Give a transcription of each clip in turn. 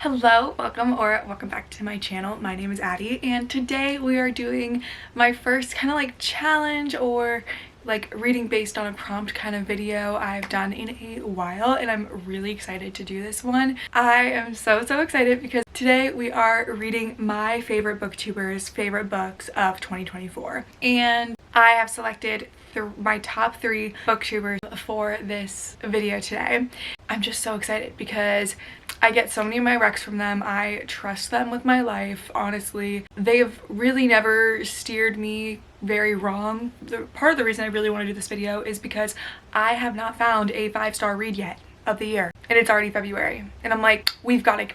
Hello, welcome back to my channel. My name is Addie and today we are doing my first kind of like challenge or like reading based on a prompt kind of video I've done in a while, and I'm really excited to do this one. I am so excited because today we are reading my favorite booktubers' favorite books of 2024, and I have selected my top 3 booktubers for this video today. I'm just so excited because I get so many of my recs from them. I trust them with my life, honestly. They've really never steered me very wrong. Part of the reason I really want to do this video is because I have not found a 5-star read yet of the year, and it's already February, and I'm like, we gotta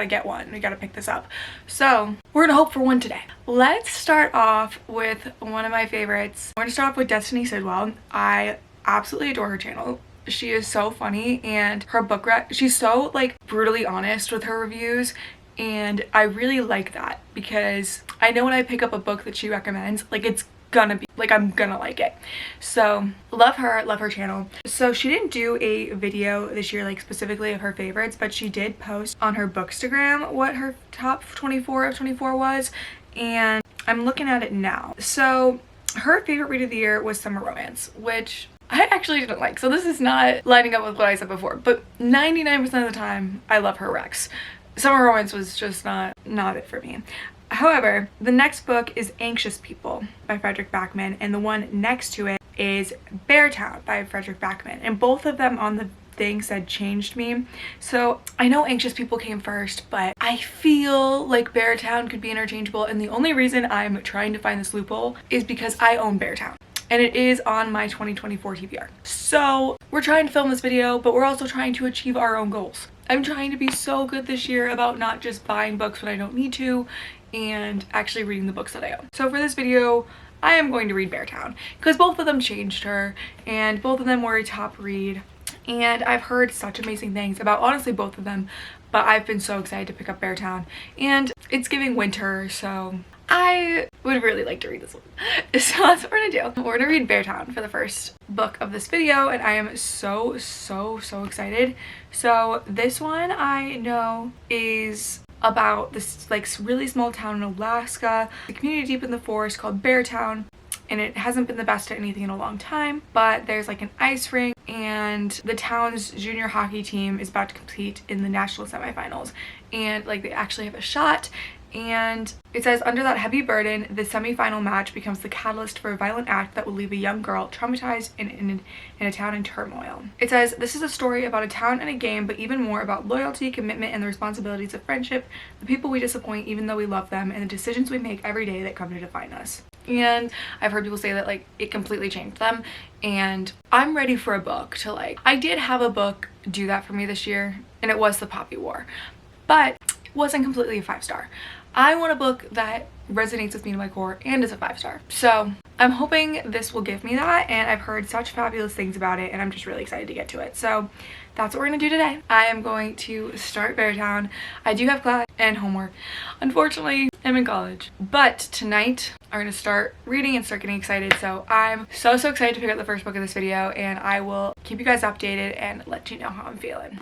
get one, we gotta pick this up. So we're gonna hope for one today. Let's start off with one of my favorites. We're gonna start off with Destiny Sidwell. I absolutely adore her channel. She is so funny, and her she's so like brutally honest with her reviews, and I really like that because I know when I pick up a book that she recommends, like it's gonna be like I'm gonna like it. So love her channel. So she didn't do a video this year like specifically of her favorites, but she did post on her Bookstagram what her top 24 of 24 was, and I'm looking at it now. So her favorite read of the year was Summer Romance, which I actually didn't like. So this is not lining up with what I said before, but 99% of the time I love her recs. Summer Romance was just not it for me. However, the next book is Anxious People by Frederick Backman, and the one next to it is Beartown by Frederick Backman, and both of them on the thing said changed me. So I know Anxious People came first, but I feel like Beartown could be interchangeable, and the only reason I'm trying to find this loophole is because I own Beartown, and it is on my 2024 TBR. So we're trying to film this video, but we're also trying to achieve our own goals. I'm trying to be so good this year about not just buying books when I don't need to and actually reading the books that I own. So for this video, I am going to read Beartown because both of them changed her and both of them were a top read, and I've heard such amazing things about honestly both of them, but I've been so excited to pick up Beartown, and it's giving winter, so I would really like to read this one. So that's what we're gonna do. We're gonna read Beartown for the first book of this video, and I am so excited. So this one I know is about this like really small town in Alaska, a community deep in the forest called Beartown, and it hasn't been the best at anything in a long time, but there's like an ice rink, and the town's junior hockey team is about to compete in the national semifinals, and like they actually have a shot. And it says, under that heavy burden, the semi-final match becomes the catalyst for a violent act that will leave a young girl traumatized in a town in turmoil. It says, this is a story about a town and a game, but even more about loyalty, commitment, and the responsibilities of friendship, the people we disappoint even though we love them, and the decisions we make every day that come to define us. And I've heard people say that like it completely changed them, and I'm ready for a book to like, I did have a book do that for me this year, and it was The Poppy War, but it wasn't completely a 5-star. I want a book that resonates with me to my core and is a 5-star. So I'm hoping this will give me that, and I've heard such fabulous things about it, and I'm just really excited to get to it. So that's what we're gonna do today. I am going to start Beartown. I do have class and homework. Unfortunately, I'm in college. But tonight, I'm gonna start reading and start getting excited. So I'm so excited to pick up the first book of this video, and I will keep you guys updated and let you know how I'm feeling.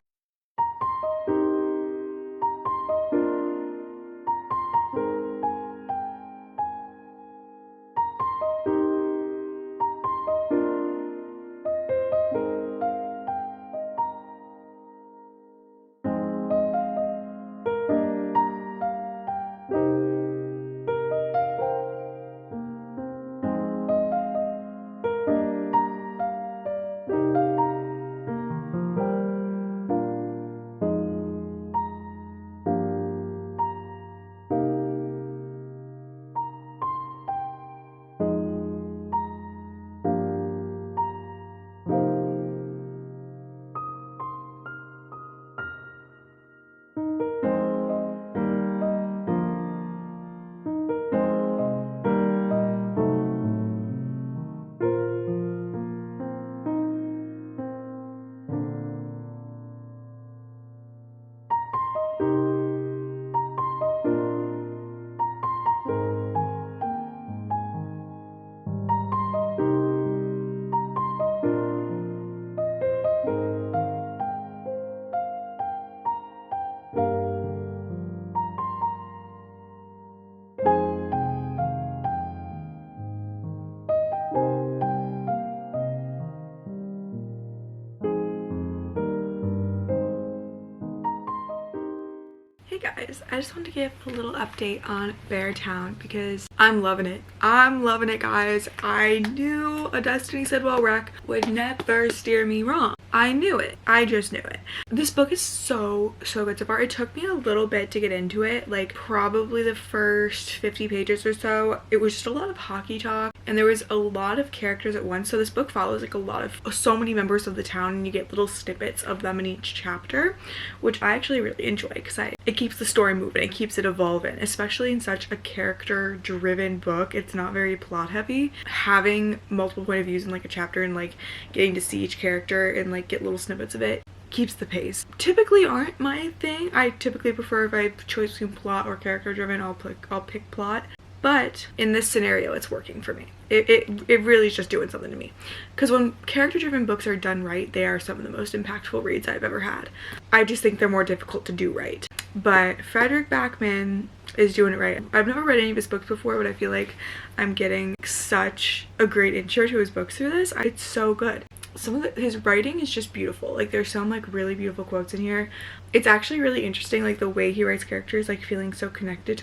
Hey guys, I just wanted to give a little update on Beartown because I'm loving it. I'm loving it, guys. I knew a Destiny Said Well rec would never steer me wrong. I knew it. I just knew it. This book is so good so far. It took me a little bit to get into it, like probably the first 50 pages or so. It was just a lot of hockey talk and there was a lot of characters at once. So this book follows like a lot of so many members of the town and you get little snippets of them in each chapter, which I actually really enjoy because it keeps the story moving. It keeps it evolving, especially in such a character driven book. It's not very plot heavy. Having multiple point of views in like a chapter and like getting to see each character and like get little snippets of it keeps the pace. Typically aren't my thing. I typically prefer if I have choice between plot or character driven, I'll pick plot. But in this scenario, it's working for me. It really is just doing something to me. Because when character-driven books are done right, they are some of the most impactful reads I've ever had. I just think they're more difficult to do right. But Frederick Backman is doing it right. I've never read any of his books before, but I feel like I'm getting such a great intro to his books through this. It's so good. Some of his writing is just beautiful. Like there's some like really beautiful quotes in here. It's actually really interesting, like the way he writes characters, like feeling so connected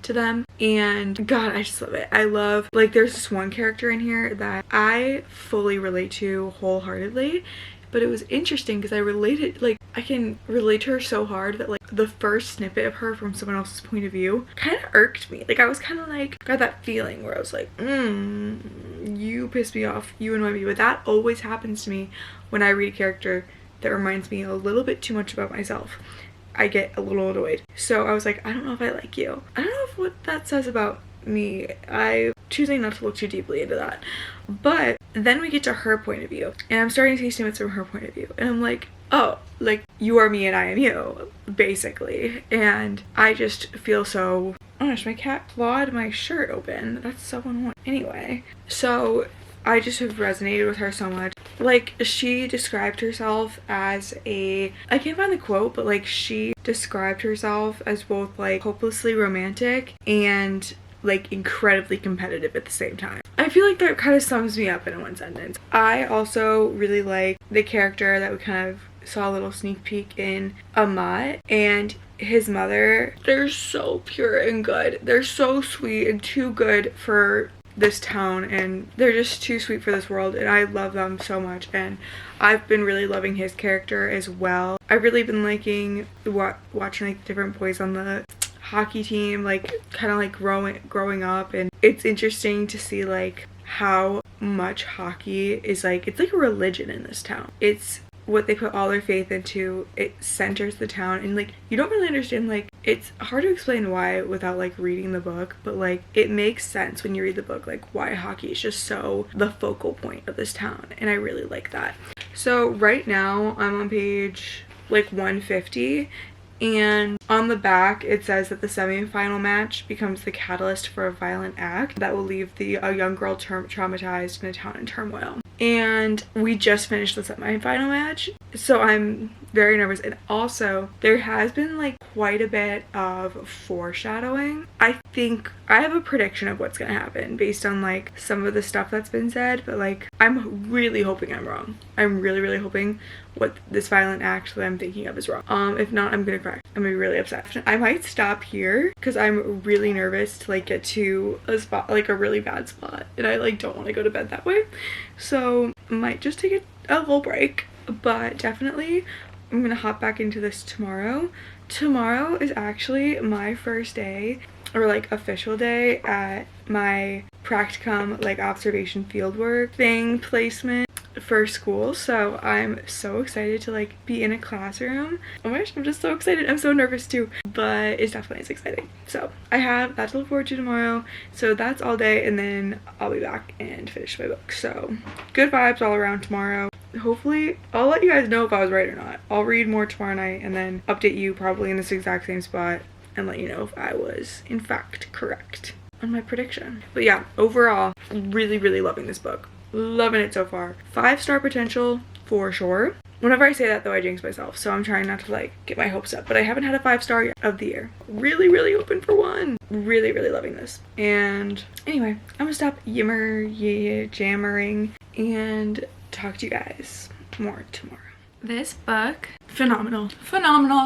to them. And God, I just love it. I love, like there's this one character in here that I fully relate to wholeheartedly. But it was interesting because I can relate to her so hard that like the first snippet of her from someone else's point of view kind of irked me. Like I was kind of like, got that feeling where I was like, you piss me off, you annoy me. But that always happens to me when I read a character that reminds me a little bit too much about myself. I get a little annoyed. So I was like, I don't know if I like you. I don't know if what that says about me. I'm choosing not to look too deeply into that. But then we get to her point of view and I'm starting to see snippets from her point of view and I'm like, oh, like you are me and I am you, basically. And I just feel so, oh my gosh, my cat clawed my shirt open. That's so annoying. Anyway, so I just have resonated with her so much. Like she described herself as I can't find the quote, but like she described herself as both like hopelessly romantic and like incredibly competitive at the same time. I feel like that kind of sums me up in one sentence. I also really like the character that we kind of saw a little sneak peek in, Amat, and his mother. They're so pure and good. They're so sweet and too good for this town and they're just too sweet for this world and I love them so much. And I've been really loving his character as well. I've really been liking watching like different boys on the hockey team like kind of like growing up, and it's interesting to see like how much hockey is like, it's like a religion in this town. It's what they put all their faith into. It centers the town and like you don't really understand, like it's hard to explain why without like reading the book, but like it makes sense when you read the book, like why hockey is just so the focal point of this town, and I really like that. So right now I'm on page like 150 and on the back it says that the semi-final match becomes the catalyst for a violent act that will leave a young girl traumatized in a town in turmoil. And we just finished the semi-final match, so I'm very nervous. And also there has been like quite a bit of foreshadowing. I think I have a prediction of what's gonna happen based on like some of the stuff that's been said, but like I'm really hoping I'm wrong. I'm really hoping what this violent act that I'm thinking of is wrong. If not, I'm gonna cry. I'm gonna be really upset. I might stop here because I'm really nervous to like get to a spot, like a really bad spot, and I like don't want to go to bed that way. So I might just take a little break, but definitely I'm gonna hop back into this tomorrow. Tomorrow is actually my first day, or like official day, at my practicum like observation fieldwork thing placement for school. So I'm so excited to like be in a classroom. Oh my gosh, I'm just so excited. I'm so nervous too, but it's definitely as exciting. So I have that to look forward to tomorrow. So that's all day, and then I'll be back and finish my book. So good vibes all around tomorrow. Hopefully I'll let you guys know if I was right or not. I'll read more tomorrow night and then update you probably in this exact same spot and let you know if I was in fact correct on my prediction. But yeah, overall really loving this book. Loving it so far. 5-star potential for sure. Whenever I say that though, I jinx myself, so I'm trying not to like get my hopes up, but I haven't had a 5-star yet of the year. Really hoping for one. Really loving this. And anyway, I'm gonna stop jammering and talk to you guys more tomorrow. This book phenomenal.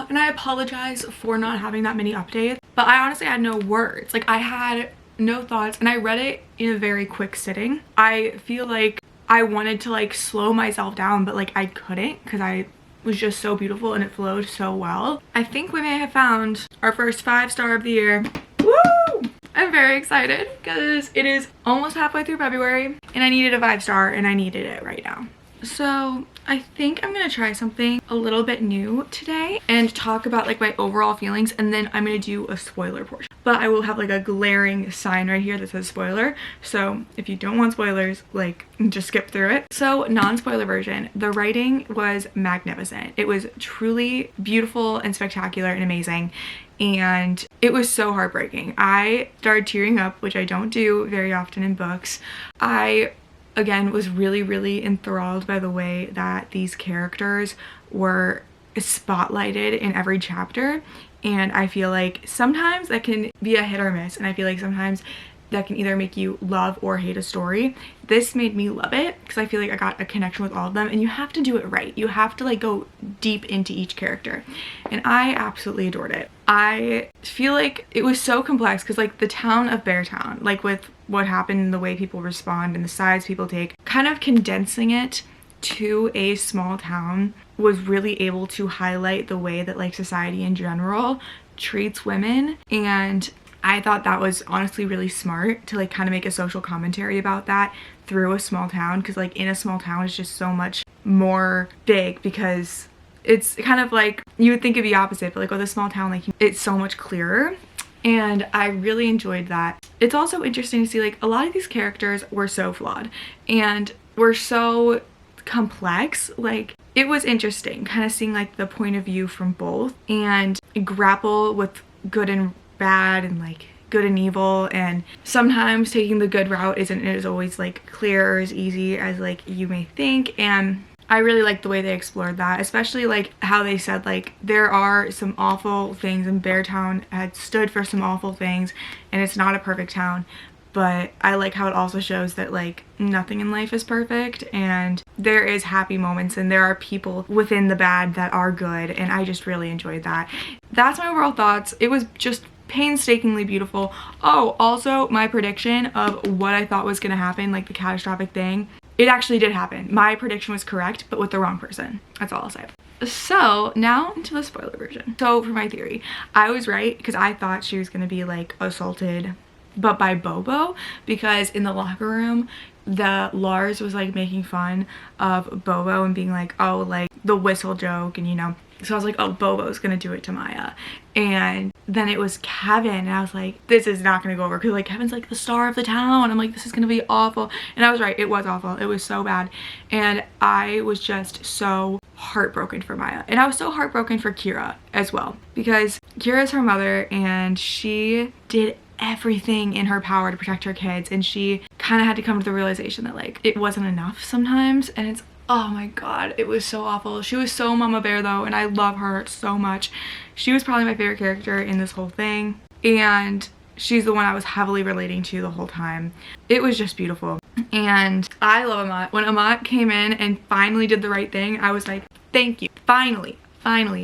And I apologize for not having that many updates, but I honestly had no words. Like, I had no thoughts, and I read it in a very quick sitting. I feel like I wanted to like slow myself down, but like I couldn't because I was just so beautiful and it flowed so well. I think we may have found our first 5-star of the year. Woo! I'm very excited because it is almost halfway through February and I needed a 5-star and I needed it right now. So I think I'm gonna try something a little bit new today and talk about like my overall feelings, and then I'm gonna do a spoiler portion. But I will have like a glaring sign right here that says spoiler. So if you don't want spoilers, like just skip through it. So non-spoiler version, the writing was magnificent. It was truly beautiful and spectacular and amazing. And it was so heartbreaking. I started tearing up, which I don't do very often in books. I again was really enthralled by the way that these characters were spotlighted in every chapter, and I feel like sometimes that can be a hit or miss, and I feel like sometimes that can either make you love or hate a story. This made me love it because I feel like I got a connection with all of them, and you have to do it right. You have to like go deep into each character, and I absolutely adored it. I feel like it was so complex because like the town of Beartown, like with what happened and the way people respond and the sides people take, kind of condensing it to a small town was really able to highlight the way that like society in general treats women. And I thought that was honestly really smart to like kind of make a social commentary about that through a small town, because like in a small town it's just so much more big, because it's kind of like you would think it'd be opposite, but like with a small town, like it's so much clearer. And I really enjoyed that. It's also interesting to see like a lot of these characters were so flawed and were so complex. Like it was interesting kind of seeing like the point of view from both and grapple with good and bad and like good and evil, and sometimes taking the good route isn't as always like clear or as easy as like you may think. And I really liked the way they explored that, especially like how they said like there are some awful things, and Beartown had stood for some awful things, and it's not a perfect town. But I like how it also shows that like nothing in life is perfect, and there is happy moments, and there are people within the bad that are good, and I just really enjoyed that. That's my overall thoughts. It was just painstakingly beautiful. Oh, also my prediction of what I thought was gonna happen, like the catastrophic thing, it actually did happen. My prediction was correct, but with the wrong person. That's all I'll say. So now into the spoiler version. So for my theory, I was right because I thought she was gonna be like assaulted, but by Bobo, because in the locker room, Lars was like making fun of Bobo and being like, oh, like the whistle joke, and you know. So I was like, oh, Bobo's gonna do it to Maya. And then it was Kevin, and I was like, this is not gonna go over, because like Kevin's like the star of the town. I'm like, this is gonna be awful. And I was right, it was awful. It was so bad. And I was just so heartbroken for Maya. And I was so heartbroken for Kira as well, because Kira's her mother and she did everything in her power to protect her kids, and she kind of had to come to the realization that like it wasn't enough sometimes. And it's, oh my god, it was so awful. She was so mama bear though, and I love her so much. She was probably my favorite character in this whole thing, and she's the one I was heavily relating to the whole time. It was just beautiful. And I love Amat. When Amat came in and finally did the right thing, I was like, thank you, finally,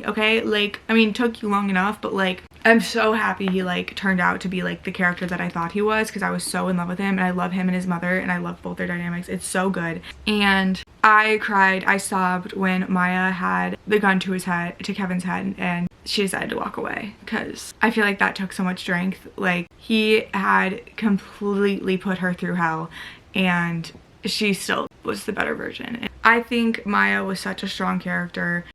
okay? Like, I mean, it took you long enough, but like I'm so happy he like turned out to be like the character that I thought he was, because I was so in love with him, and I love him and his mother, and I love both their dynamics. It's so good. And I cried, I sobbed when Maya had the gun to his head, to Kevin's head, and she decided to walk away, because I feel like that took so much strength. Like he had completely put her through hell, and she still was the better version. I think Maya was such a strong character.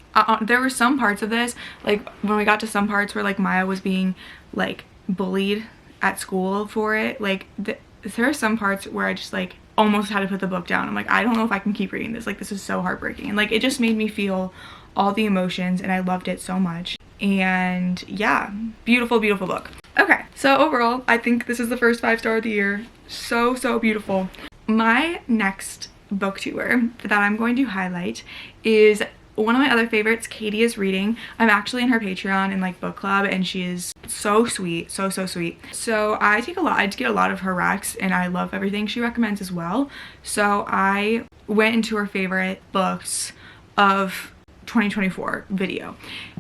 There were some parts of this, like when we got to some parts where like Maya was being like bullied at school for it, like there are some parts where I just like almost had to put the book down. I'm like, I don't know if I can keep reading this. Like this is so heartbreaking, and like it just made me feel all the emotions, and I loved it so much. And yeah, beautiful book. Okay, so overall I think this is the first 5-star of the year. So beautiful. My next booktuber that I'm going to highlight is one of my other favorites. Katie is reading. I'm actually in her Patreon and like book club, and she is so sweet, so sweet. So I get a lot of her recs, and I love everything she recommends as well. So I went into her favorite books of 2024 video.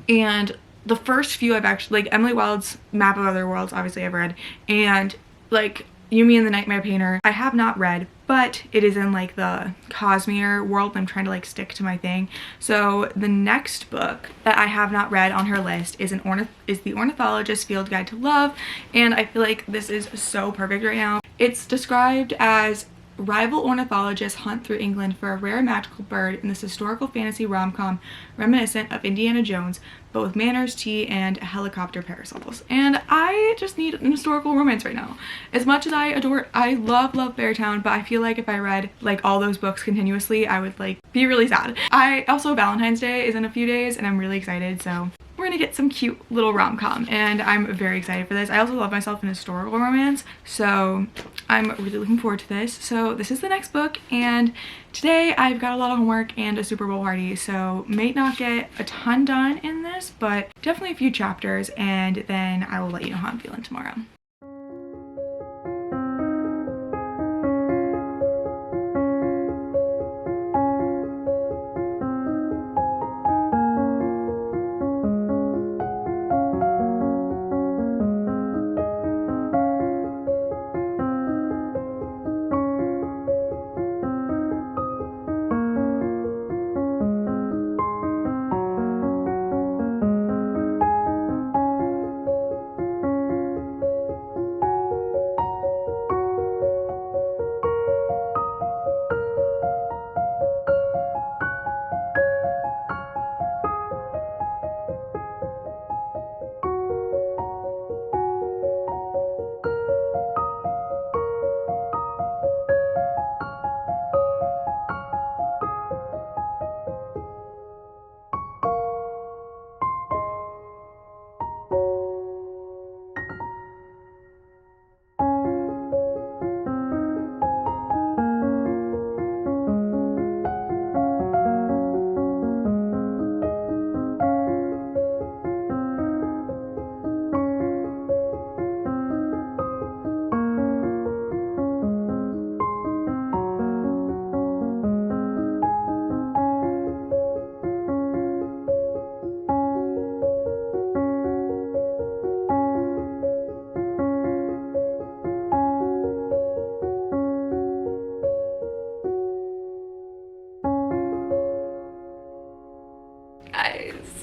And the first few I've actually, like Emily Wild's Map of Other Worlds, obviously I've read, and like Yumi and the Nightmare Painter I have not read, but it is in like the Cosmere world and I'm trying to like stick to my thing. So the next book that I have not read on her list is the Ornithologist Field Guide to Love, and I feel like this is so perfect right now. It's described as rival ornithologists hunt through England for a rare magical bird in this historical fantasy rom-com reminiscent of Indiana Jones, but with manners, tea, and helicopter parasols. And I just need an historical romance right now. As much as I love Beartown, but I feel like if I read like all those books continuously, I would like be really sad. Also Valentine's Day is in a few days and I'm really excited, so we're gonna get some cute little rom-com and I'm very excited for this. I also love myself in historical romance, so I'm really looking forward to this. So this is the next book, and today I've got a lot of homework and a Super Bowl party, so may not get a ton done in this, but definitely a few chapters, and then I will let you know how I'm feeling tomorrow.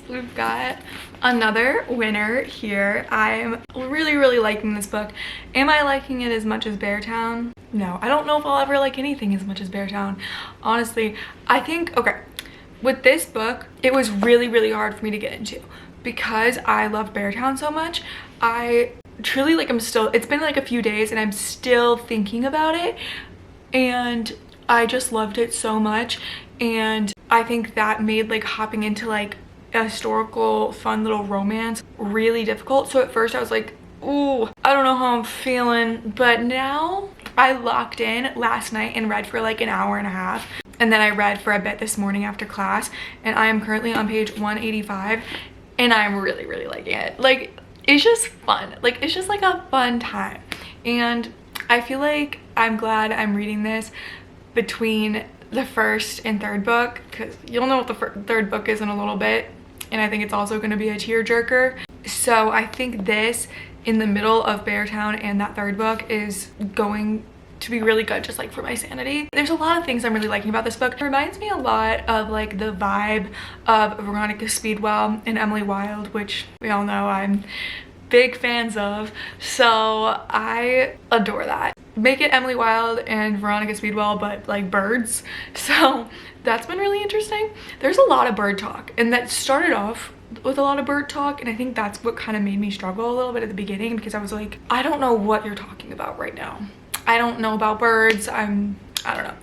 We've got another winner here. I'm really liking this book. Am I liking it as much as Beartown? No, I don't know if I'll ever like anything as much as Beartown. Honestly, I think, okay, with this book, it was really hard for me to get into because I love Beartown so much. I truly like, it's been like a few days and I'm still thinking about it, and I just loved it so much. And I think that made like hopping into like a historical fun little romance really difficult. So at first I was like, ooh, I don't know how I'm feeling, but now I locked in last night and read for like an hour and a half, and then I read for a bit this morning after class, and I am currently on page 185 and I'm really liking it. Like, it's just fun. Like, it's just like a fun time, and I feel like I'm glad I'm reading this between the first and third book, because you'll know what the third book is in a little bit, and I think it's also going to be a tearjerker. So I think this in the middle of Beartown and that third book is going to be really good, just like for my sanity. There's a lot of things I'm really liking about this book. It reminds me a lot of like the vibe of Veronica Speedwell and Emily Wild, which we all know I'm big fans of, so I adore that. Make it Emily Wild and Veronica Speedwell, but like birds. So that's been really interesting. There's a lot of bird talk, and that started off with a lot of bird talk, and I think that's what kind of made me struggle a little bit at the beginning, because I was like, I don't know what you're talking about right now. I don't know about birds. I don't know.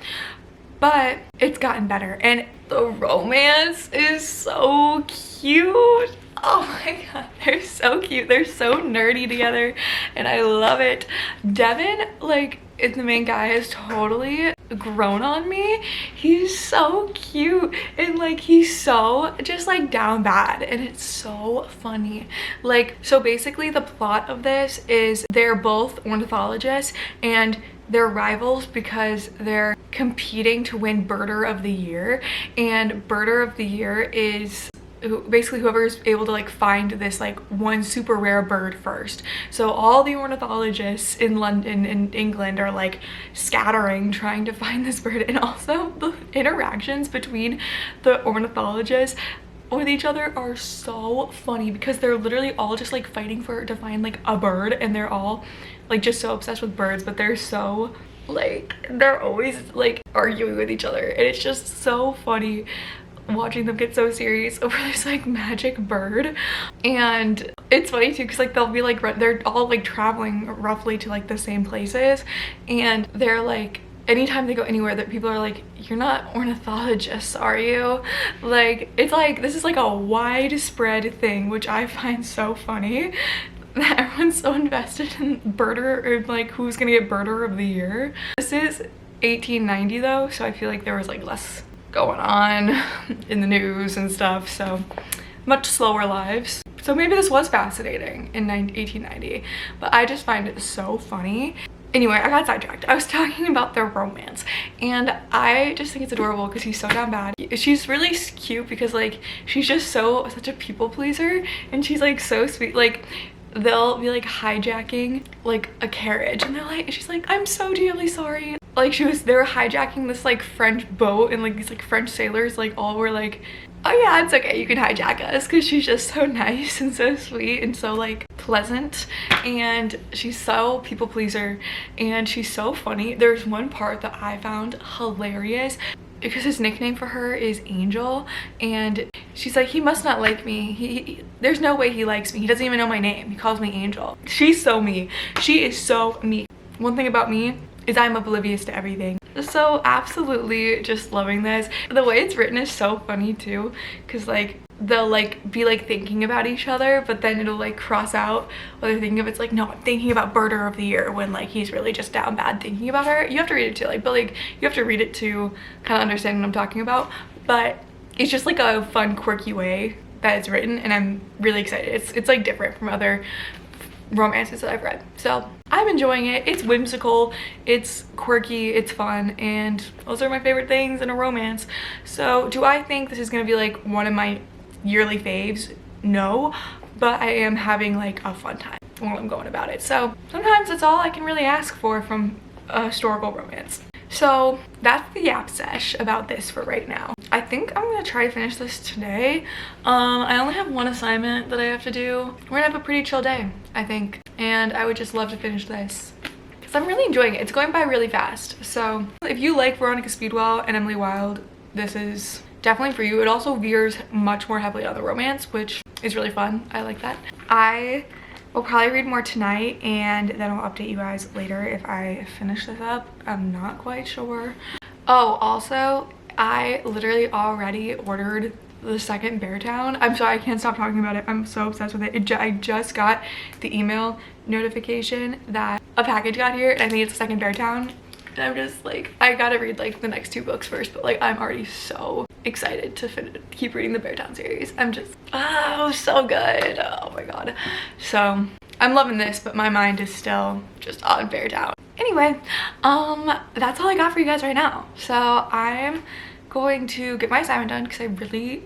But it's gotten better, and the romance is so cute. Oh my god, they're so cute. They're so nerdy together and I love it. Devin, like, is the main guy, has totally grown on me. He's so cute, and like he's so just like down bad, and it's so funny. Like, so basically the plot of this is they're both ornithologists and they're rivals because they're competing to win Birder of the Year, and Birder of the Year is basically whoever is able to like find this like one super rare bird first. So all the ornithologists in London and England are like scattering trying to find this bird, and also the interactions between the ornithologists with each other are so funny because they're literally all just like fighting to find like a bird, and they're all like just so obsessed with birds, but they're so like they're always like arguing with each other, and it's just so funny watching them get so serious over this like magic bird. And it's funny too because like they'll be like they're all like traveling roughly to like the same places, and they're like anytime they go anywhere that people are like, you're not ornithologists, are you? Like it's like this is like a widespread thing, which I find so funny that everyone's so invested in birder, or like who's gonna get Birder of the Year. This is 1890 though, so I feel like there was like less going on in the news and stuff, so much slower lives. So maybe this was fascinating in 1890, but I just find it so funny. Anyway, I got sidetracked. I was talking about their romance, and I just think it's adorable because he's so down bad. She's really cute because like she's just such a people pleaser, and she's like so sweet. Like they'll be like hijacking like a carriage, and she's like, I'm so dearly sorry. Like they were hijacking this like French boat, and like these like French sailors like all were like, oh yeah, it's okay, you can hijack us, because she's just so nice and so sweet and so like pleasant, and she's so people pleaser, and she's so funny. There's one part that I found hilarious because his nickname for her is Angel, and she's like, he must not like me. There's no way he likes me. He doesn't even know my name. He calls me Angel. She's so me. She is so me. One thing about me is I'm oblivious to everything. So absolutely just loving this. The way it's written is so funny too, because like they'll like be like thinking about each other, but then it'll like cross out what they're thinking of. It's like, no, I'm thinking about Birder of the Year, when like he's really just down bad thinking about her. You have to read it too, like, but like you have to read it to kind of understand what I'm talking about. But it's just like a fun, quirky way that it's written, and I'm really excited. It's like different from other romances that I've read, so I'm enjoying it. It's whimsical, it's quirky, it's fun, and those are my favorite things in a romance. So do I think this is gonna be like one of my yearly faves? No, but I am having like a fun time while I'm going about it. So sometimes that's all I can really ask for from a historical romance. So that's the yap sesh about this for right now. I think I'm gonna try to finish this today. I only have one assignment that I have to do. We're gonna have a pretty chill day, I think, and I would just love to finish this because I'm really enjoying it. It's going by really fast. So if you like Veronica Speedwell and Emily Wilde, this is definitely for you. It also veers much more heavily on the romance, which is really fun. I like that. I will probably read more tonight, and then I'll update you guys later if I finish this up. I'm not quite sure. Oh, also, I literally already ordered the second Beartown. I'm sorry, I can't stop talking about it. I'm so obsessed with it. I just got the email notification that a package got here, and I think it's the second Beartown. And I'm just like, I gotta read like the next 2 books first, but like I'm already so excited to keep reading the Beartown series. I'm just, oh, so good. Oh my god. So I'm loving this, but my mind is still just on Beartown. Anyway, that's all I got for you guys right now. So I'm going to get my assignment done because I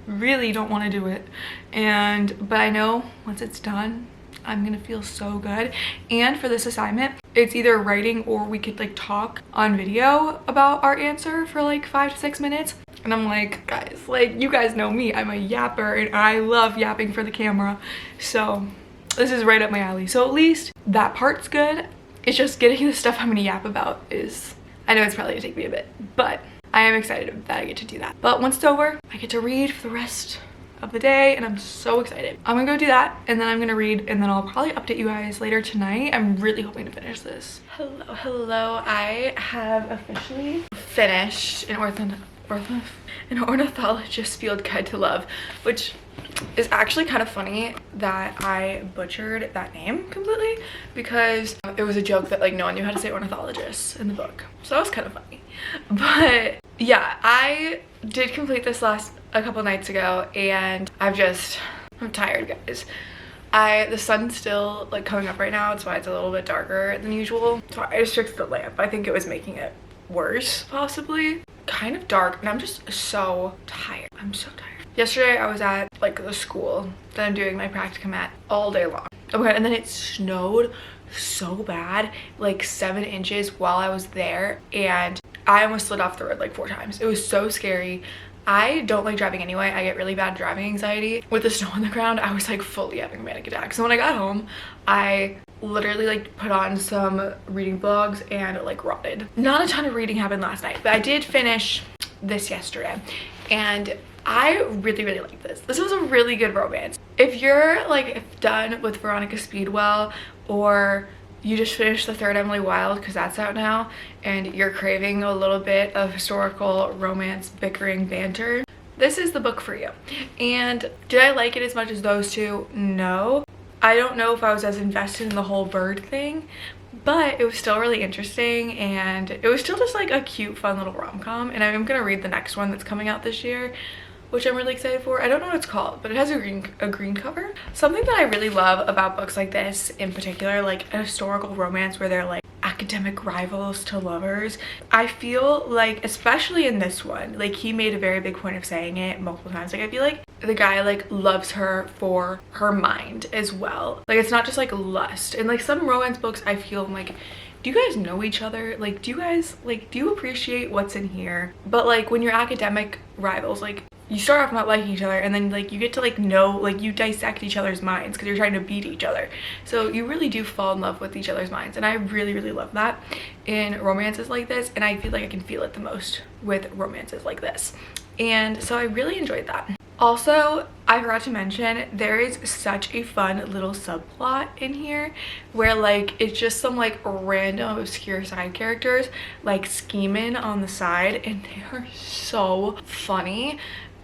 really don't want to do it, but I know once it's done I'm gonna feel so good. And for this assignment, it's either writing or we could like talk on video about our answer for like 5 to 6 minutes. And I'm like, guys, like, you guys know me, I'm a yapper and I love yapping for the camera, so this is right up my alley. So at least that part's good. It's just getting the stuff I'm gonna yap about is, I know it's probably gonna take me a bit, but I am excited that I get to do that. But once it's over, I get to read for the rest of the day, and I'm so excited. I'm gonna go do that, and then I'm gonna read, and then I'll probably update you guys later tonight. I'm really hoping to finish this. Hello. I have officially finished an Ornithologist Field Guide to Love, which is actually kind of funny that I butchered that name completely, because it was a joke that like no one knew how to say ornithologist in the book, so that was kind of funny. But yeah, I did complete this a couple nights ago, and I'm tired, guys. The sun's still like coming up right now. It's why it's a little bit darker than usual. So I just fixed the lamp. I think it was making it worse possibly. Kind of dark, and I'm just so tired. I'm so tired. Yesterday I was at like the school that I'm doing my practicum at all day long. Okay, and then it snowed so bad, like 7 inches while I was there, and I almost slid off the road like 4 times. It was so scary. I don't like driving anyway. I get really bad driving anxiety. With the snow on the ground, I was like fully having a panic attack. So when I got home, I literally like put on some reading vlogs and like rotted. Not a ton of reading happened last night, but I did finish this yesterday, and I really like this. This was a really good romance. If you're like done with Veronica Speedwell, or you just finished the third Emily Wilde, because that's out now, and you're craving a little bit of historical romance bickering banter, this is the book for you. And did I like it as much as those two? No. I don't know if I was as invested in the whole bird thing, but it was still really interesting, and it was still just like a cute, fun little rom-com. And I'm gonna read the next one that's coming out this year, which I'm really excited for. I don't know what it's called, but it has a green cover. Something that I really love about books like this in particular, like a historical romance where they're like academic rivals to lovers, I feel like, especially in this one, like he made a very big point of saying it multiple times, like I feel like the guy like loves her for her mind as well. Like it's not just like lust. And like some romance books, I feel like, do you guys know each other? Like, do you guys like, do you appreciate what's in here? But like when you're academic rivals, like you start off not liking each other, and then like you get to like know, like you dissect each other's minds because you're trying to beat each other. So you really do fall in love with each other's minds, and I really love that in romances like this. And I feel like I can feel it the most with romances like this, and so I really enjoyed that. Also, I forgot to mention, there is such a fun little subplot in here where like it's just some like random obscure side characters like scheming on the side, and they are so funny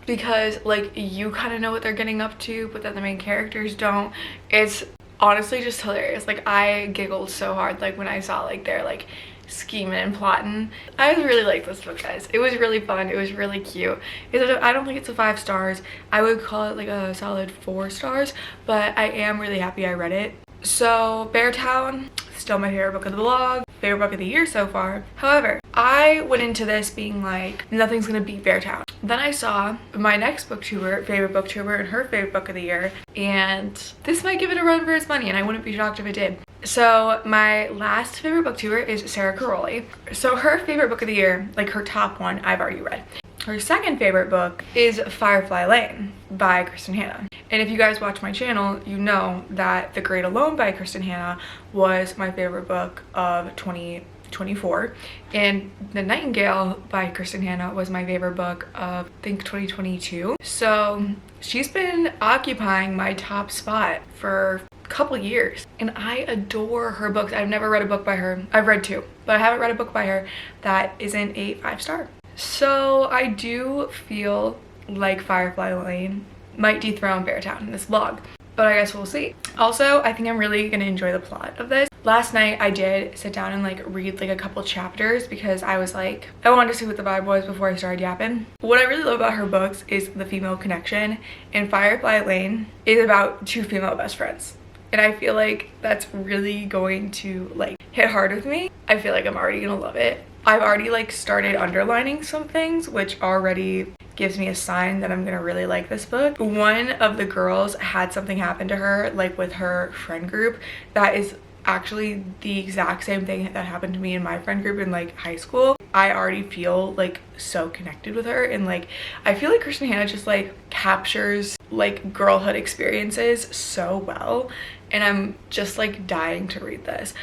because like you kind of know what they're getting up to, but then the main characters don't. It's honestly just hilarious. Like I giggled so hard like when I saw like they're like scheming and plotting. I really like this book, guys. It was really fun. It was really cute. I don't think it's a 5 stars. I would call it like a solid 4 stars, but I am really happy I read it. So Beartown, still my favorite book of the vlog, favorite book of the year so far. However, I went into this being like, nothing's gonna beat Beartown. Then I saw my next booktuber, favorite booktuber, and her favorite book of the year, and this might give it a run for its money, and I wouldn't be shocked if it did. So my last favorite booktuber is Sarah Caroli. So her favorite book of the year, like her top one, I've already read. Her second favorite book is Firefly Lane by Kristen Hanna. And if you guys watch my channel, you know that The Great Alone by Kristen Hanna was my favorite book of 2024, and The Nightingale by Kristen Hanna was my favorite book of, I think, 2022. So she's been occupying my top spot for couple years, and I adore her books. I've never read a book by her. I've read 2, but I haven't read a book by her that isn't a 5-star. So I do feel like Firefly Lane might dethrone Beartown in this vlog, but I guess we'll see. Also, I think I'm really gonna enjoy the plot of this. Last night I did sit down and like read like a couple chapters because I was like, I wanted to see what the vibe was before I started yapping. What I really love about her books is the female connection, and Firefly Lane is about 2 female best friends. And I feel like that's really going to like hit hard with me. I feel like I'm already gonna love it. I've already like started underlining some things, which already gives me a sign that I'm gonna really like this book. One of the girls had something happen to her, like with her friend group, that is actually the exact same thing that happened to me in my friend group in like high school. I already feel like so connected with her, and like I feel like Kristen Hanna just like captures like girlhood experiences so well, and I'm just like dying to read this.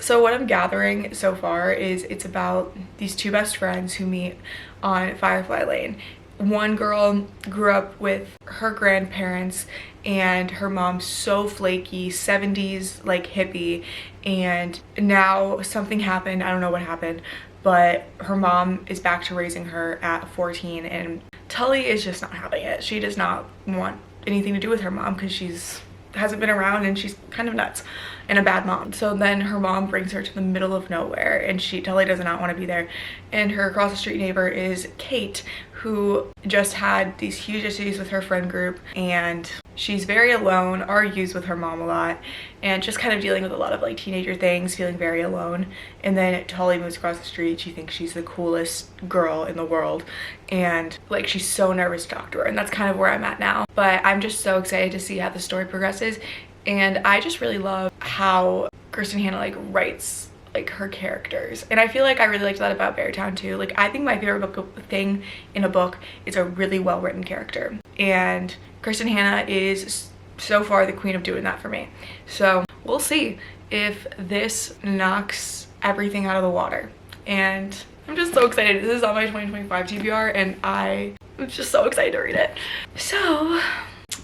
So what I'm gathering so far is it's about these 2 best friends who meet on Firefly Lane. One girl grew up with her grandparents, and her mom's so flaky, 70s like hippie, and now something happened. I don't know what happened, but her mom is back to raising her at 14, and Tully is just not having it. She does not want anything to do with her mom because she's hasn't been around, and she's kind of nuts and a bad mom. So then her mom brings her to the middle of nowhere, and Tully does not want to be there. And her across the street neighbor is Kate, who just had these huge issues with her friend group, and she's very alone, argues with her mom a lot, and just kind of dealing with a lot of like teenager things, feeling very alone. And then Tolly moves across the street. She thinks she's the coolest girl in the world, and like she's so nervous to talk to her, and that's kind of where I'm at now. But I'm just so excited to see how the story progresses, and I just really love how Kristen Hanna like writes like her characters, and I feel like I really liked that about Beartown too. Like I think my favorite thing in a book is a really well written character, and Kristen Hanna is so far the queen of doing that for me. So we'll see if this knocks everything out of the water, and I'm just so excited. This is on my 2025 TBR, and I'm just so excited to read it. So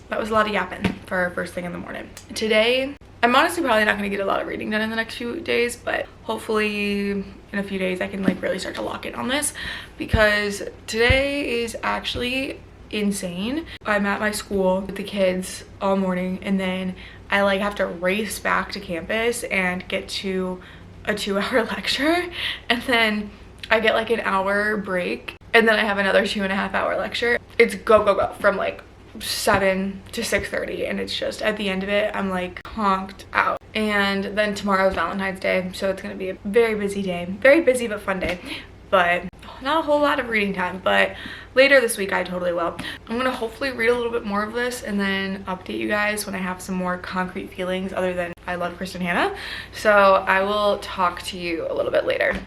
that was a lot of yapping for first thing in the morning. Today I'm honestly probably not going to get a lot of reading done in the next few days, but hopefully in a few days I can like really start to lock in on this, because today is actually insane. I'm at my school with the kids all morning, and then I like have to race back to campus and get to a 2-hour lecture, and then I get like an hour break, and then I have another 2.5-hour lecture. It's go from like 7 to 6:30, and it's just at the end of it I'm like honked out. And then tomorrow's Valentine's Day, so it's gonna be a very busy day, very busy but fun day, but not a whole lot of reading time. But later this week I totally will. I'm gonna hopefully read a little bit more of this and then update you guys when I have some more concrete feelings other than I love Kristen Hanna. So I will talk to you a little bit later.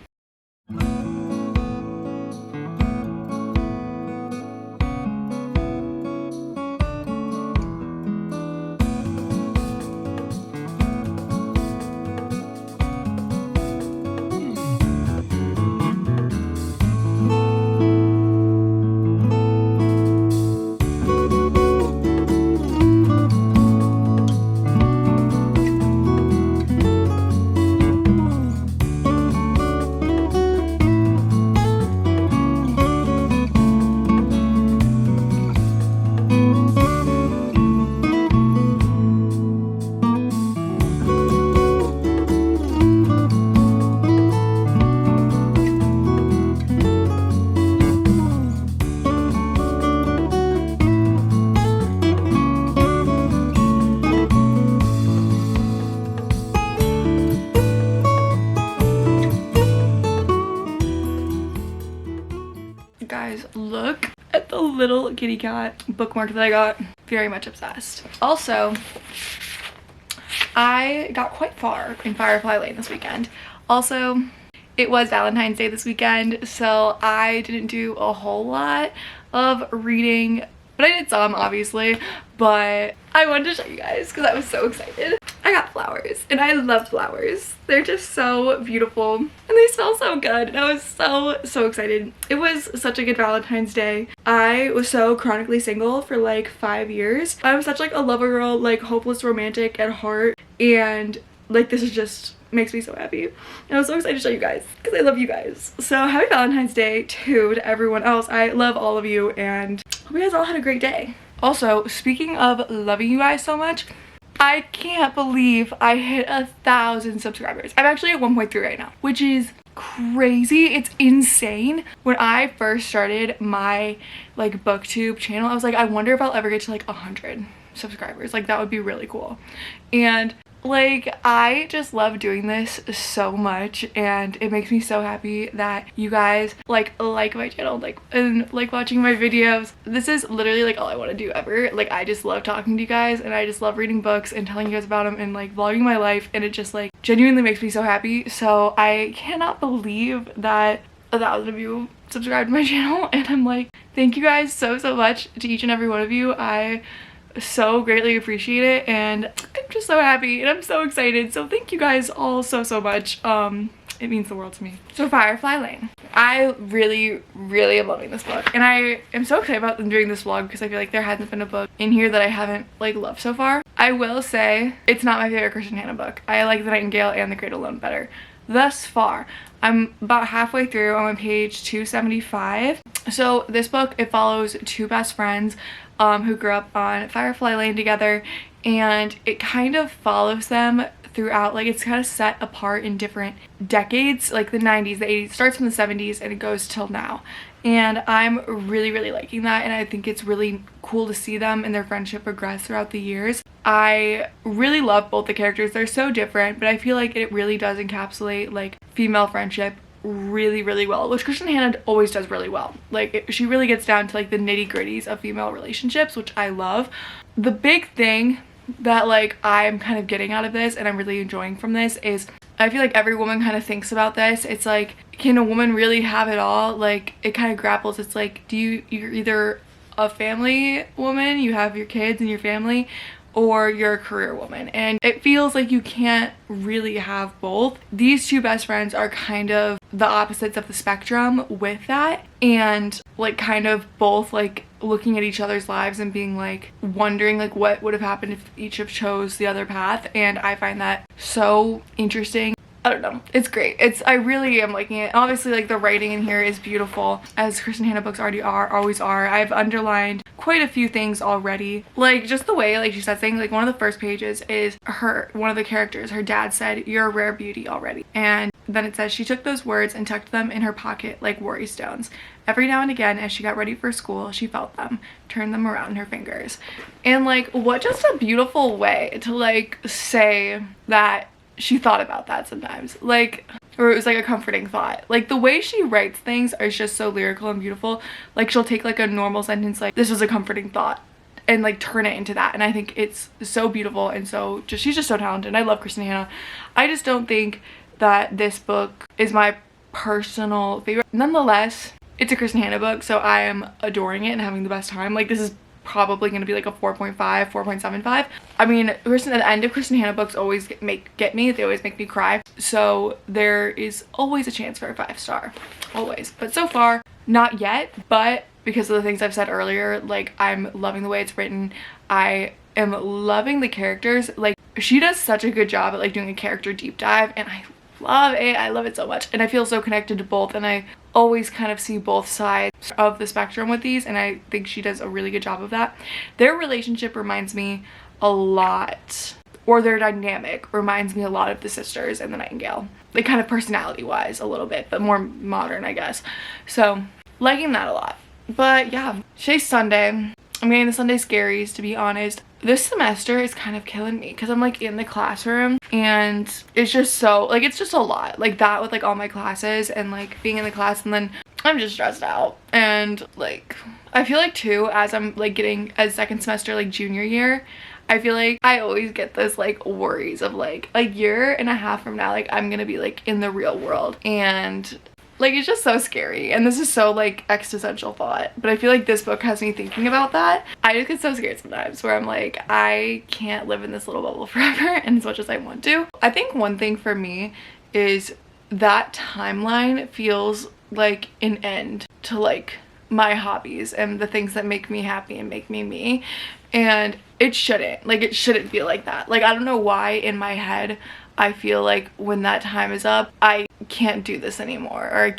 Guys, look at the little kitty cat bookmark that I got. Very much obsessed. Also, I got quite far in Firefly Lane this weekend. Also, it was Valentine's Day this weekend, so I didn't do a whole lot of reading, but I did some, obviously. But I wanted to show you guys because I was so excited. I got flowers, and I love flowers. They're just so beautiful, and they smell so good, and I was so excited. It was such a good Valentine's Day. I was so chronically single for like 5 years. I'm such like a lover girl, like hopeless romantic at heart, and like this is just makes me so happy. And I was so excited to show you guys because I love you guys. So happy Valentine's Day too to everyone else. I love all of you, and hope you guys all had a great day. Also, speaking of loving you guys so much, I can't believe I hit 1,000 subscribers. I'm actually at 1.3 right now, which is crazy. It's insane. When I first started my like booktube channel, I was like, I wonder if I'll ever get to like 100 subscribers. Like that would be really cool. And like I just love doing this so much, and it makes me so happy that you guys like my channel, and like watching my videos. This is literally like all I want to do ever. Like I just love talking to you guys, and I just love reading books and telling you guys about them and like vlogging my life, and it just like genuinely makes me so happy. So I cannot believe that 1,000 of you subscribed to my channel, and I'm like, thank you guys so much to each and every one of you. I so greatly appreciate it, and I'm just so happy, and I'm so excited. So thank you guys all so much. It means the world to me. So Firefly Lane, I really am loving this book, and I am so excited about doing this vlog because I feel like there hasn't been a book in here that I haven't like loved so far. I will say it's not my favorite Kristen Hanna book. I like The Nightingale and The Great Alone better thus far. I'm about halfway through. I'm on page 275. So this book, it follows two best friends who grew up on Firefly Lane together, and it kind of follows them throughout. Like, it's kind of set apart in different decades, like the 90s, the 80s, starts from the 70s and it goes till now. And I'm really liking that, and I think it's really cool to see them and their friendship progress throughout the years. I really love both the characters. They're so different, but I feel like it really does encapsulate like female friendship really well, which Kristen Hanna always does really well. Like, she really gets down to like the nitty-gritties of female relationships, which I love. The big thing that like I'm kind of getting out of this and I'm really enjoying from this is I feel like every woman kind of thinks about this. It's like, can a woman really have it all? Like, it kind of grapples. It's like, you're either a family woman, you have your kids and your family, or you're a career woman, and it feels like you can't really have both. These two best friends are kind of the opposites of the spectrum with that, and like kind of both like looking at each other's lives and being like wondering like what would have happened if each have chose the other path. And I find that so interesting. I don't know, it's great. I really am liking it. Obviously, like, the writing in here is beautiful, as Kristen Hanna books always are. I've underlined quite a few things already, like just the way like she says things. Like, one of the first pages is one of the characters, her dad said, "You're a rare beauty already," and then it says she took those words and tucked them in her pocket like worry stones. Every now and again, as she got ready for school, she felt them, turned them around in her fingers. And like, what just a beautiful way to like say that she thought about that sometimes, like, or it was like a comforting thought. Like, the way she writes things is just so lyrical and beautiful. Like, she'll take like a normal sentence like, "This was a comforting thought," and like turn it into that. And I think it's so beautiful, and so she's just so talented. I love Kristen Hanna. I just don't think that this book is my personal favorite. Nonetheless, it's a Kristen Hanna book, so I am adoring it and having the best time. Like, this is probably going to be like a 4.5, 4.75. I mean, at the end of Kristen Hanna books always get me. They always make me cry. So there is always a chance for a 5-star. Always. But so far, not yet. But because of the things I've said earlier, like, I'm loving the way it's written. I am loving the characters. Like, she does such a good job at like doing a character deep dive, and I love it. I love it so much, and I feel so connected to both, and I always kind of see both sides of the spectrum with these, and I think she does a really good job of that. Their relationship reminds me a lot, or their dynamic reminds me a lot of the sisters and the Nightingale, like kind of personality wise a little bit, but more modern, I guess. So liking that a lot. But yeah, today's Sunday. I'm getting the Sunday scaries, to be honest. This semester is kind of killing me because I'm like in the classroom, and it's just so like, it's just a lot like that with like all my classes and like being in the class, and then I'm just stressed out. And like, I feel like too, as I'm like getting a second semester, like junior year, I feel like I always get this like worries of like a year and a half from now, like I'm gonna be like in the real world, and like, it's just so scary. And this is so like existential thought, but I feel like this book has me thinking about that. I just get so scared sometimes where I'm like, I can't live in this little bubble forever, and as much as I want to. I think one thing for me is that timeline feels like an end to like my hobbies and the things that make me happy and make me me, and it shouldn't. Like, it shouldn't feel like that. Like, I don't know why in my head I feel like when that time is up, I can't do this anymore, or I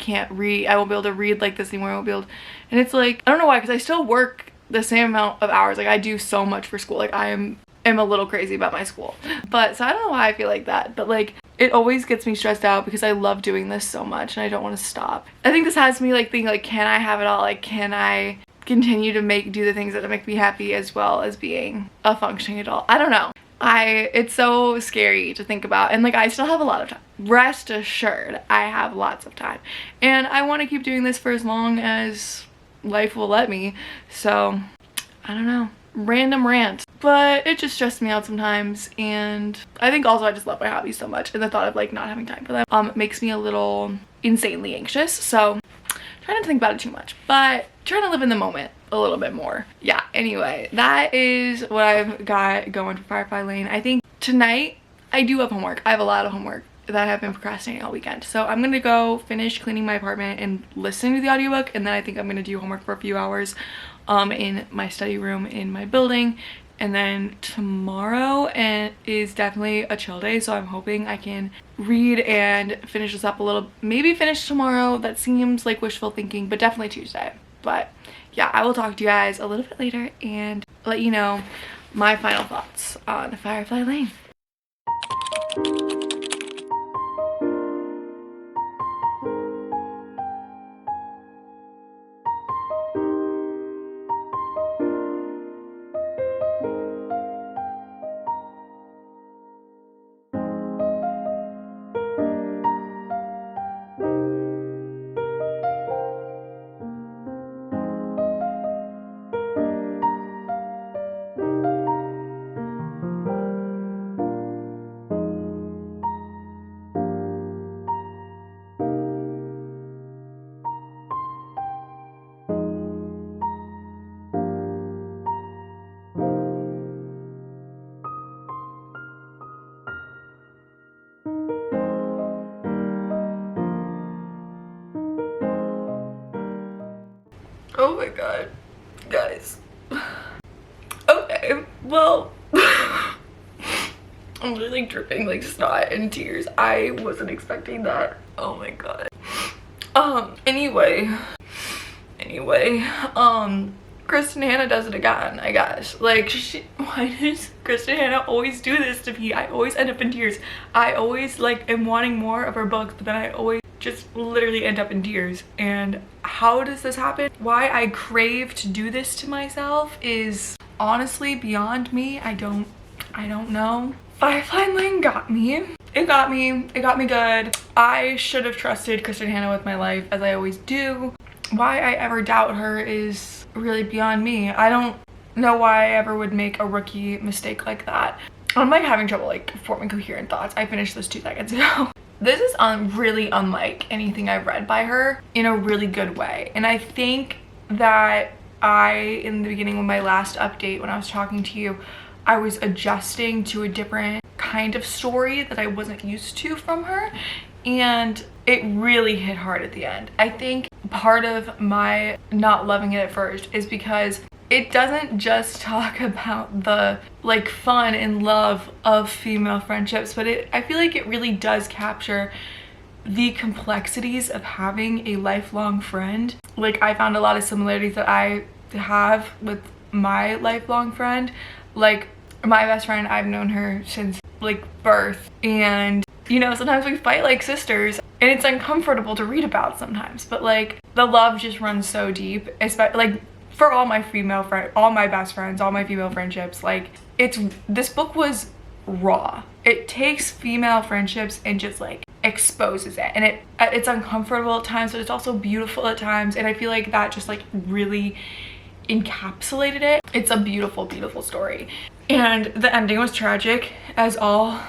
won't be able to read like this anymore. I won't be able to, and it's like, I don't know why, because I still work the same amount of hours. Like, I do so much for school. Like, I am a little crazy about my school, but so I don't know why I feel like that, but like, it always gets me stressed out because I love doing this so much and I don't want to stop. I think this has me like thinking like, can I have it all? Like, can I continue to do the things that make me happy as well as being a functioning adult? I don't know. It's so scary to think about, and like, I still have a lot of time. Rest assured, I have lots of time, and I want to keep doing this for as long as life will let me. So I don't know, random rant, but it just stresses me out sometimes. And I think also I just love my hobbies so much, and the thought of like not having time for them makes me a little insanely anxious. So try not to think about it too much, but trying to live in the moment a little bit more. Yeah, anyway, that is what I've got going for Firefly Lane. I think tonight I do have homework. I have a lot of homework that I've been procrastinating all weekend, so I'm gonna go finish cleaning my apartment and listening to the audiobook, and then I think I'm gonna do homework for a few hours in my study room in my building. And then tomorrow is definitely a chill day, so I'm hoping I can read and finish this up a little. Maybe finish tomorrow. That seems like wishful thinking, but definitely Tuesday. But yeah, I will talk to you guys a little bit later and let you know my final thoughts on Firefly Lane. Oh my god, guys. Okay, well, I'm really dripping like snot and tears. I wasn't expecting that. Oh my god. Anyway, Kristen Hannah does it again, I guess. Like, why does Kristen Hannah always do this to me? I always end up in tears. I always like am wanting more of her books, but then I always just literally end up in tears. And how does this happen? Why I crave to do this to myself is honestly beyond me. I don't know. Firefly Lane got me. It got me good. I should have trusted Kristen Hannah with my life, as I always do. Why I ever doubt her is really beyond me. I don't know why I ever would make a rookie mistake like that. I'm like having trouble like forming coherent thoughts. I finished this 2 seconds ago. This is really unlike anything I've read by her in a really good way. And I think that in the beginning of my last update, when I was talking to you, I was adjusting to a different kind of story that I wasn't used to from her. And it really hit hard at the end. I think part of my not loving it at first is because it doesn't just talk about the like fun and love of female friendships, but I feel like it really does capture the complexities of having a lifelong friend. Like, I found a lot of similarities that I have with my lifelong friend. Like, my best friend, I've known her since like birth, and you know, sometimes we fight like sisters and it's uncomfortable to read about sometimes, but like the love just runs so deep, especially like for all my best friends, all my female friendships. Like, this book was raw. It takes female friendships and just like exposes it, and it's uncomfortable at times, but it's also beautiful at times, and I feel like that just like really encapsulated it. It's a beautiful, beautiful story. And the ending was tragic, as all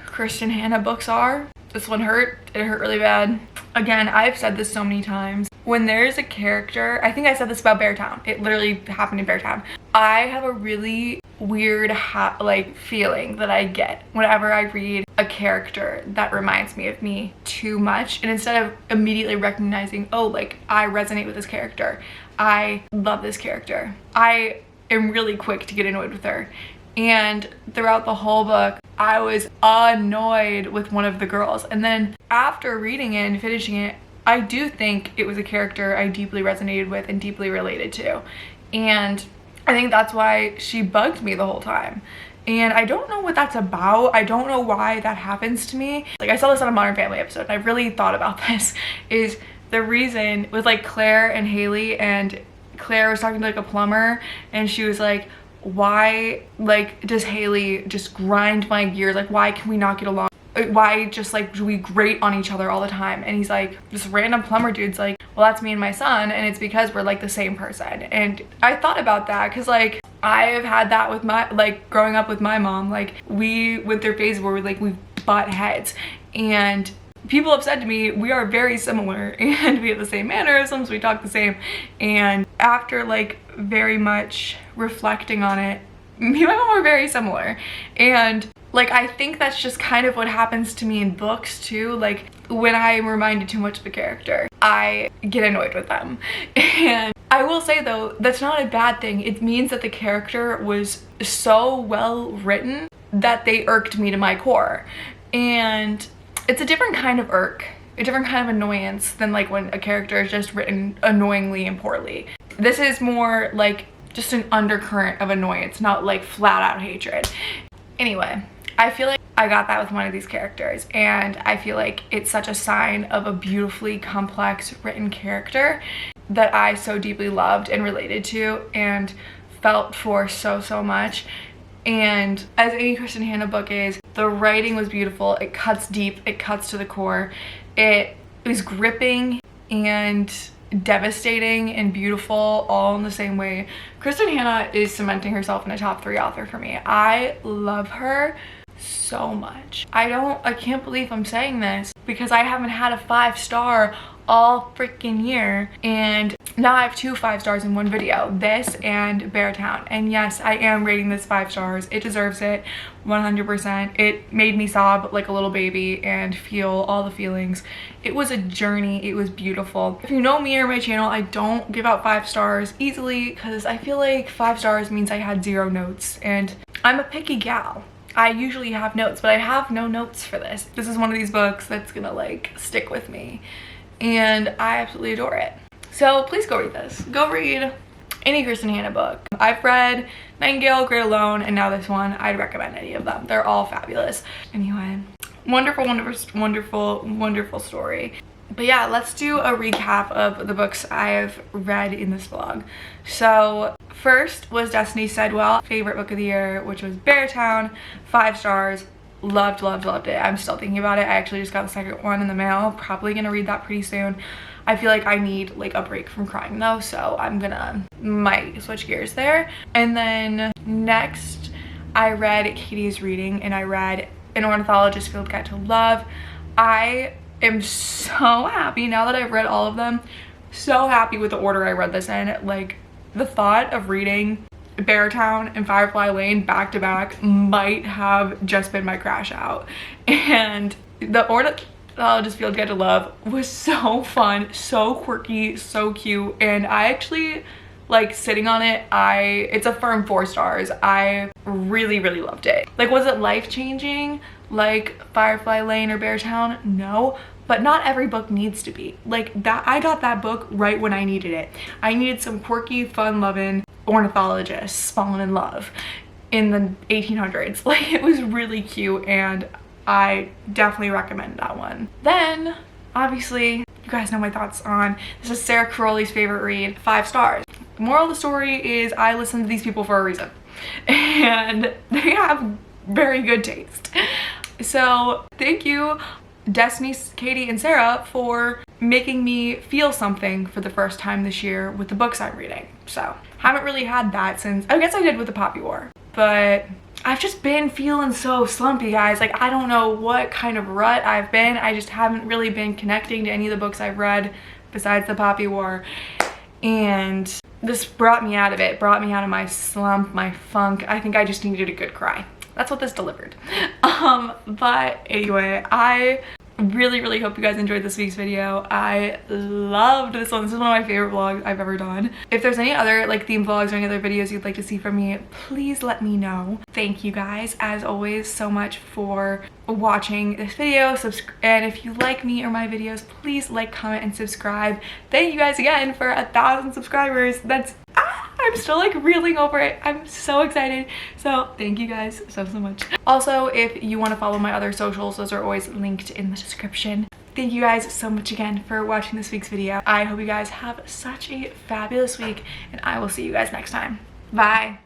Kristen Hannah books are. This one hurt. It hurt really bad. Again, I've said this so many times. When there's a character, I think I said this about Beartown. It literally happened in Beartown. I have a really weird like feeling that I get whenever I read a character that reminds me of me too much, and instead of immediately recognizing, oh, like I resonate with this character, I love this character, I am really quick to get annoyed with her. And throughout the whole book, I was annoyed with one of the girls, and then after reading it and finishing it, I do think it was a character I deeply resonated with and deeply related to, and I think that's why she bugged me the whole time. And I don't know what that's about. I don't know why that happens to me. Like, I saw this on a Modern Family episode, and I really thought about this, is the reason with like Claire and Haley, and Claire was talking to like a plumber, and she was like, why like does Haley just grind my gears? Like, why can we not get along? Why just like do we grate on each other all the time? And he's like, this random plumber dude's like, well, that's me and my son, and it's because we're like the same person. And I thought about that because like I have had that with my, like, growing up with my mom. Like, we went through phases where we butt heads, and people have said to me, we are very similar and we have the same mannerisms, we talk the same. And after like very much reflecting on it, me and my mom are very similar. And like, I think that's just kind of what happens to me in books too. Like, when I'm reminded too much of a character, I get annoyed with them. And I will say though, that's not a bad thing. It means that the character was so well written that they irked me to my core. And it's a different kind of irk, a different kind of annoyance than like when a character is just written annoyingly and poorly. This is more like just an undercurrent of annoyance, not like flat out hatred. Anyway, I feel like I got that with one of these characters, and I feel like it's such a sign of a beautifully complex written character that I so deeply loved and related to and felt for so much. And as any Kristen Hanna book is, the writing was beautiful. It cuts deep, it cuts to the core. It was gripping and devastating and beautiful all in the same way. Kristen Hanna is cementing herself in a top 3 author for me. I love her so much. I can't believe I'm saying this because I haven't had a 5-star all freaking year, and now I have 2 5 stars in one video, this and Beartown. And yes, I am rating this 5 stars. It deserves it 100%. It made me sob like a little baby and feel all the feelings. It was a journey. It was beautiful. If you know me or my channel, I don't give out 5 stars easily because I feel like 5 stars means I had 0 notes, and I'm a picky gal. I usually have notes, but I have no notes for this. This is one of these books that's gonna like stick with me, and I absolutely adore it. So please go read this. Go read any Kristen Hanna book. I've read Nightingale, Great Alone, and now this one. I'd recommend any of them. They're all fabulous. Anyway, wonderful story. But yeah, let's do a recap of the books I've read in this vlog. So first was Destiny Sedwell, favorite book of the year, which was Beartown, 5 stars. Loved it. I'm still thinking about it. I actually just got the second one in the mail. Probably gonna read that pretty soon. I feel like I need like a break from crying though, so might switch gears there. And then next I read Katie's Reading, and I read An Ornithologist Field Guide to Love. I am so happy now that I've read all of them. So happy with the order I read this in. Like, the thought of reading Beartown and Firefly Lane back to back might have just been my crash out. And the Ornithologist Field Guide to Love was so fun, so quirky, so cute, and I actually like sitting on it. It's a firm 4 stars. I really loved it. Like, was it life-changing like Firefly Lane or Beartown? No, but not every book needs to be like that. I got that book right when I needed it. I needed some quirky, fun-loving ornithologists falling in love in the 1800s. Like, it was really cute, and I definitely recommend that one. Then obviously you guys know my thoughts on this is Sarah Crowley's favorite read, 5 stars. The moral of the story is I listen to these people for a reason, and they have very good taste. So thank you, Destiny, Katie, and Sarah, for making me feel something for the first time this year with the books I'm reading. So haven't really had that since, I guess I did with the Poppy War, but I've just been feeling so slumpy, guys. Like, I don't know what kind of rut I've been. I just haven't really been connecting to any of the books I've read besides the Poppy War, and this brought me out of it, brought me out of my slump, my funk. I think I just needed a good cry. That's what this delivered. But anyway, I really hope you guys enjoyed this week's video. I loved this one. This is one of my favorite vlogs I've ever done. If there's any other like theme vlogs or any other videos you'd like to see from me, please let me know. Thank you guys, as always, so much for watching this video. And if you like me or my videos, please like, comment, and subscribe. Thank you guys again for 1,000 subscribers. That's I'm still like reeling over it. I'm so excited. So thank you guys so much. Also, if you want to follow my other socials, those are always linked in the description. Thank you guys so much again for watching this week's video. I hope you guys have such a fabulous week, and I will see you guys next time. Bye.